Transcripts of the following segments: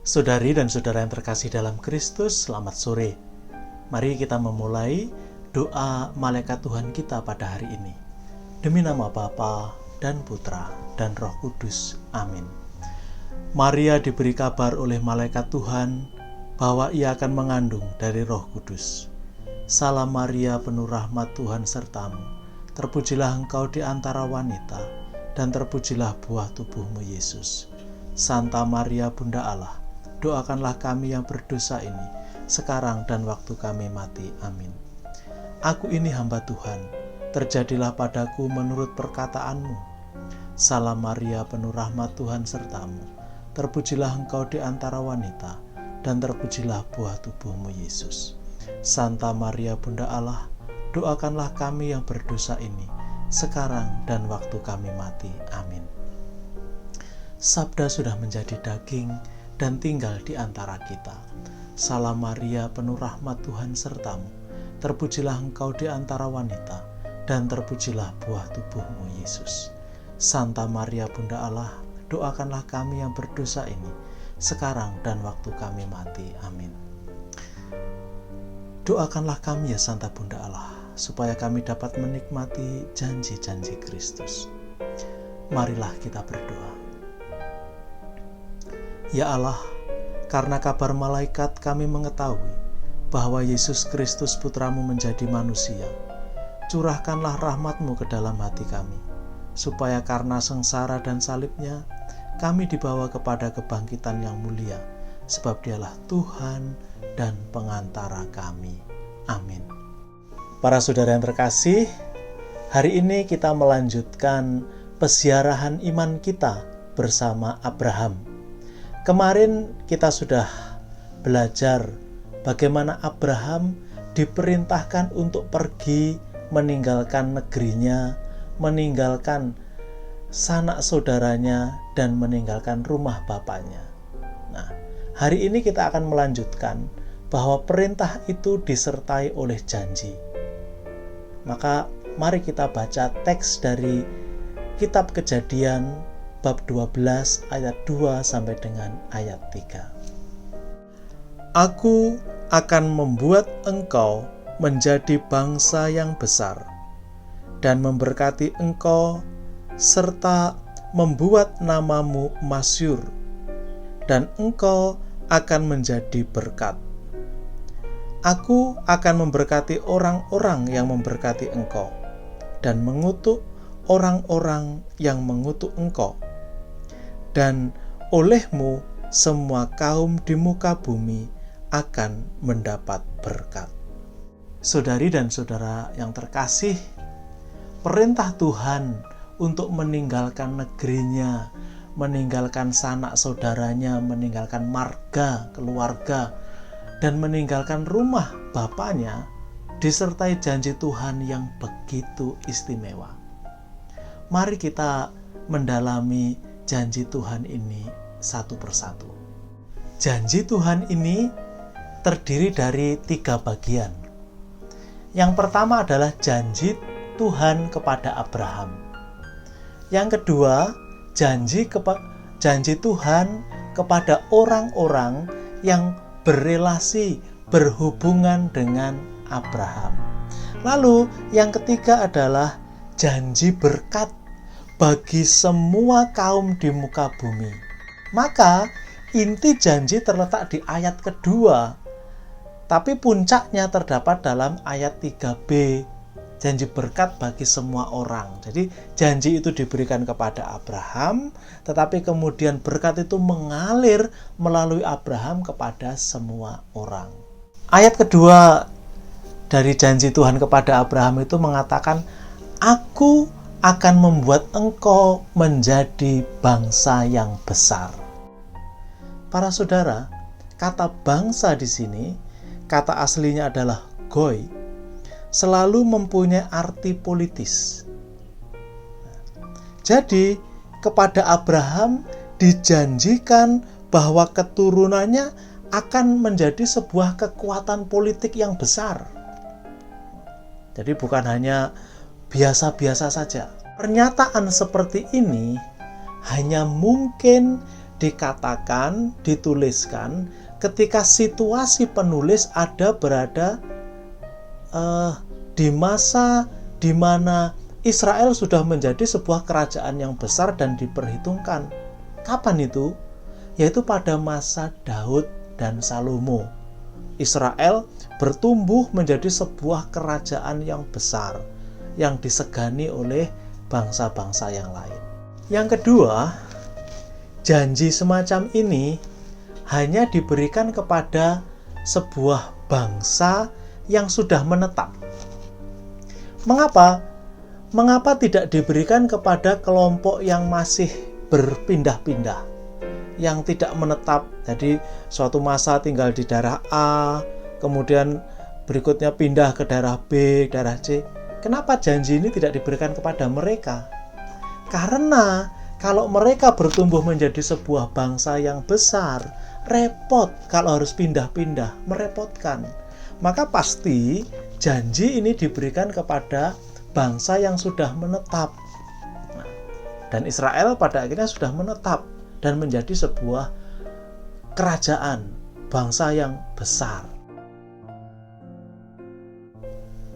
Saudari dan saudara yang terkasih dalam Kristus, selamat sore. Mari kita memulai doa malaikat Tuhan kita pada hari ini. Demi nama Bapa dan Putra dan Roh Kudus. Amin. Maria diberi kabar oleh malaikat Tuhan bahwa ia akan mengandung dari Roh Kudus. Salam Maria, penuh rahmat, Tuhan sertamu. Terpujilah engkau di antara wanita, dan terpujilah buah tubuhmu Yesus. Santa Maria, Bunda Allah, doakanlah kami yang berdosa ini, sekarang dan waktu kami mati. Amin. Aku ini hamba Tuhan, terjadilah padaku menurut perkataanmu. Salam Maria, penuh rahmat, Tuhan sertamu. Terpujilah engkau di antara wanita, dan terpujilah buah tubuhmu Yesus. Santa Maria, Bunda Allah, doakanlah kami yang berdosa ini, sekarang dan waktu kami mati. Amin. Sabda sudah menjadi daging dan tinggal di antara kita. Salam Maria, penuh rahmat, Tuhan sertamu. Terpujilah engkau di antara wanita, dan terpujilah buah tubuhmu Yesus. Santa Maria, Bunda Allah, doakanlah kami yang berdosa ini, sekarang dan waktu kami mati. Amin. Doakanlah kami ya Santa Bunda Allah, supaya kami dapat menikmati janji-janji Kristus. Marilah kita berdoa. Ya Allah, karena kabar malaikat kami mengetahui bahwa Yesus Kristus Putramu menjadi manusia. Curahkanlah rahmat-Mu ke dalam hati kami, supaya karena sengsara dan salibnya, kami dibawa kepada kebangkitan yang mulia, sebab Dialah Tuhan dan pengantara kami. Amin. Para saudara yang terkasih, hari ini kita melanjutkan peziarahan iman kita bersama Abraham. Kemarin kita sudah belajar bagaimana Abraham diperintahkan untuk pergi meninggalkan negerinya, meninggalkan sanak saudaranya, dan meninggalkan rumah bapaknya. Nah, hari ini kita akan melanjutkan bahwa perintah itu disertai oleh janji. Maka mari kita baca teks dari Kitab Kejadian bab 12 ayat 2 sampai dengan ayat 3. Aku akan membuat engkau menjadi bangsa yang besar dan memberkati engkau serta membuat namamu masyhur, dan engkau akan menjadi berkat. Aku akan memberkati orang-orang yang memberkati engkau dan mengutuk orang-orang yang mengutuk engkau. Dan olehmu semua kaum di muka bumi akan mendapat berkat. Saudari dan saudara yang terkasih, perintah Tuhan untuk meninggalkan negerinya, meninggalkan sanak saudaranya, meninggalkan marga, keluarga, dan meninggalkan rumah bapaknya, disertai janji Tuhan yang begitu istimewa. Mari kita mendalami janji Tuhan ini satu persatu. Janji Tuhan ini terdiri dari 3 bagian. Yang pertama adalah janji Tuhan kepada Abraham. Yang kedua, janji Tuhan kepada orang-orang yang berelasi, berhubungan dengan Abraham. Lalu yang ketiga adalah janji berkat bagi semua kaum di muka bumi. Maka inti janji terletak di ayat kedua, tapi puncaknya terdapat dalam ayat 3b, janji berkat bagi semua orang. Jadi janji itu diberikan kepada Abraham, tetapi kemudian berkat itu mengalir melalui Abraham kepada semua orang. Ayat kedua dari janji Tuhan kepada Abraham itu mengatakan, Aku akan membuat engkau menjadi bangsa yang besar. Para saudara, kata bangsa di sini, kata aslinya adalah goy, selalu mempunyai arti politis. Jadi, kepada Abraham dijanjikan bahwa keturunannya akan menjadi sebuah kekuatan politik yang besar. Jadi bukan hanya biasa-biasa saja. Pernyataan seperti ini hanya mungkin dikatakan, dituliskan ketika situasi penulis berada di masa di mana Israel sudah menjadi sebuah kerajaan yang besar dan diperhitungkan. Kapan itu? Yaitu pada masa Daud dan Salomo. Israel bertumbuh menjadi sebuah kerajaan yang besar yang disegani oleh bangsa-bangsa yang lain. Yang kedua, janji semacam ini hanya diberikan kepada sebuah bangsa yang sudah menetap. Mengapa? Mengapa tidak diberikan kepada kelompok yang masih berpindah-pindah, yang tidak menetap? Jadi suatu masa tinggal di daerah A, kemudian berikutnya pindah ke daerah B, daerah C. Kenapa janji ini tidak diberikan kepada mereka? Karena kalau mereka bertumbuh menjadi sebuah bangsa yang besar, repot kalau harus pindah-pindah, merepotkan. Maka pasti janji ini diberikan kepada bangsa yang sudah menetap. Dan Israel pada akhirnya sudah menetap dan menjadi sebuah kerajaan, bangsa yang besar.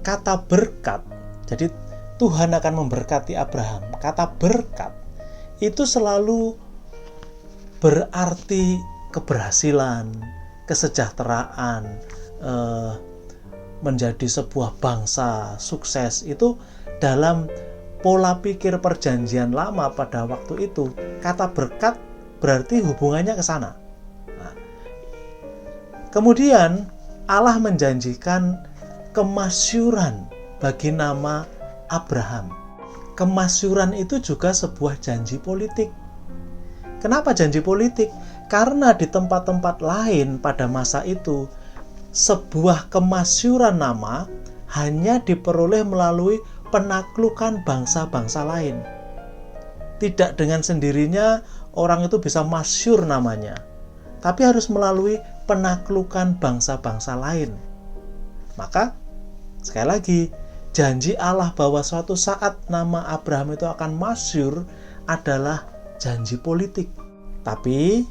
Kata berkat, jadi Tuhan akan memberkati Abraham. Kata berkat itu selalu berarti keberhasilan, kesejahteraan, menjadi sebuah bangsa sukses. Itu dalam pola pikir perjanjian lama pada waktu itu, kata berkat berarti hubungannya ke sana. Nah, kemudian Allah menjanjikan kemasyuran bagi nama Abraham. Kemasyuran itu juga sebuah janji politik. Kenapa janji politik? Karena di tempat-tempat lain pada masa itu, sebuah kemasyuran nama hanya diperoleh melalui penaklukan bangsa-bangsa lain. Tidak dengan sendirinya orang itu bisa masyur namanya, tapi harus melalui penaklukan bangsa-bangsa lain. Maka, sekali lagi, janji Allah bahwa suatu saat nama Abraham itu akan masyur adalah janji politik. Tapi,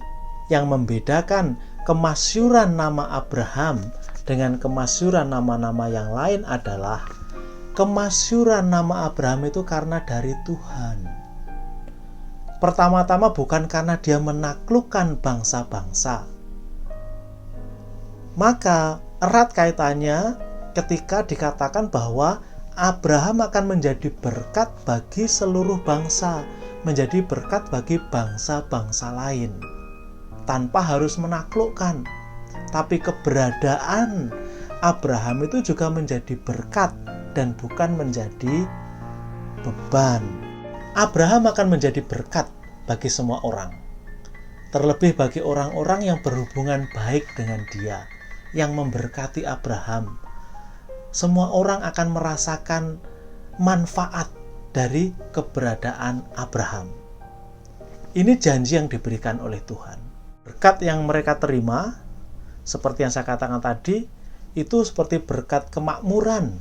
yang membedakan kemasyuran nama Abraham dengan kemasyuran nama-nama yang lain adalah kemasyuran nama Abraham itu karena dari Tuhan. Pertama-tama bukan karena dia menaklukkan bangsa-bangsa. Maka erat kaitannya ketika dikatakan bahwa Abraham akan menjadi berkat bagi seluruh bangsa, menjadi berkat bagi bangsa-bangsa lain, tanpa harus menaklukkan. Tapi keberadaan Abraham itu juga menjadi berkat dan bukan menjadi beban. Abraham akan menjadi berkat bagi semua orang, terlebih bagi orang-orang yang berhubungan baik dengan dia, yang memberkati Abraham. Semua orang akan merasakan manfaat dari keberadaan Abraham. Ini janji yang diberikan oleh Tuhan. Berkat yang mereka terima, seperti yang saya katakan tadi, itu seperti berkat kemakmuran,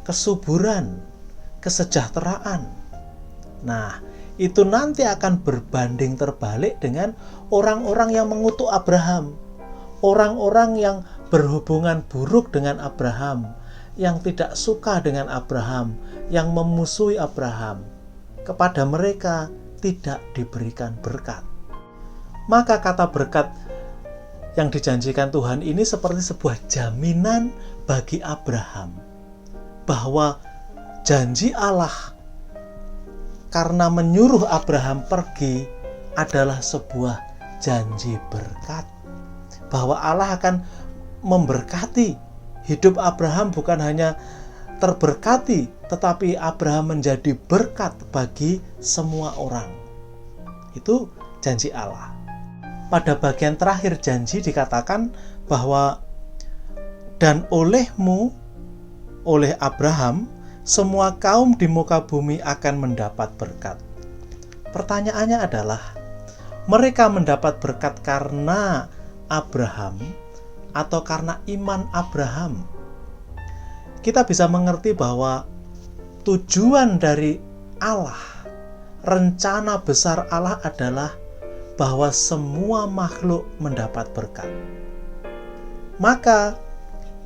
kesuburan, kesejahteraan. Nah, itu nanti akan berbanding terbalik dengan orang-orang yang mengutuk Abraham, orang-orang yang berhubungan buruk dengan Abraham, yang tidak suka dengan Abraham, yang memusuhi Abraham. Kepada mereka tidak diberikan berkat. Maka kata berkat yang dijanjikan Tuhan ini seperti sebuah jaminan bagi Abraham bahwa janji Allah karena menyuruh Abraham pergi adalah sebuah janji berkat, bahwa Allah akan memberkati hidup Abraham. Bukan hanya terberkati, tetapi Abraham menjadi berkat bagi semua orang. Itu janji Allah. Pada bagian terakhir janji dikatakan bahwa dan olehmu, oleh Abraham, semua kaum di muka bumi akan mendapat berkat. Pertanyaannya adalah, mereka mendapat berkat karena Abraham atau karena iman Abraham? Kita bisa mengerti bahwa tujuan dari Allah, rencana besar Allah adalah bahwa semua makhluk mendapat berkat. Maka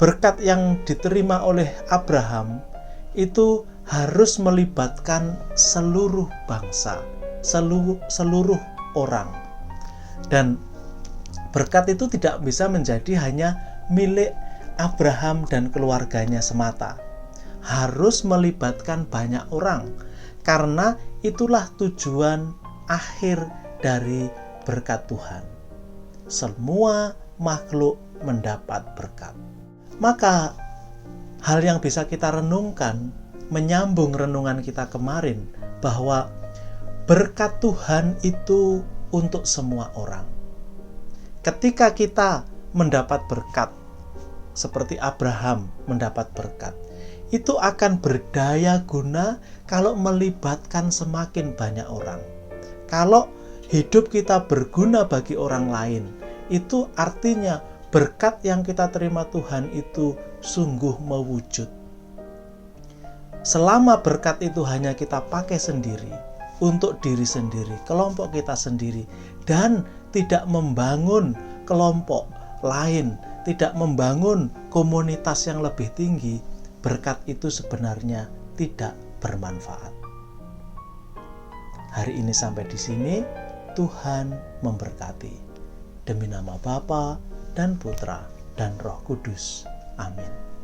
berkat yang diterima oleh Abraham itu harus melibatkan seluruh bangsa, seluruh orang. Dan berkat itu tidak bisa menjadi hanya milik Abraham dan keluarganya semata. Harus melibatkan banyak orang, karena itulah tujuan akhir dari berkat Tuhan. Semua makhluk mendapat berkat. Maka hal yang bisa kita renungkan, menyambung renungan kita kemarin, bahwa berkat Tuhan itu untuk semua orang. Ketika kita mendapat berkat, seperti Abraham mendapat berkat, itu akan berdaya guna kalau melibatkan semakin banyak orang. Kalau hidup kita berguna bagi orang lain, itu artinya berkat yang kita terima Tuhan itu sungguh mewujud. Selama berkat itu hanya kita pakai sendiri, untuk diri sendiri, kelompok kita sendiri, dan tidak membangun kelompok lain, tidak membangun komunitas yang lebih tinggi, berkat itu sebenarnya tidak bermanfaat. Hari ini sampai di sini, Tuhan memberkati. Demi nama Bapa dan Putra dan Roh Kudus. Amin.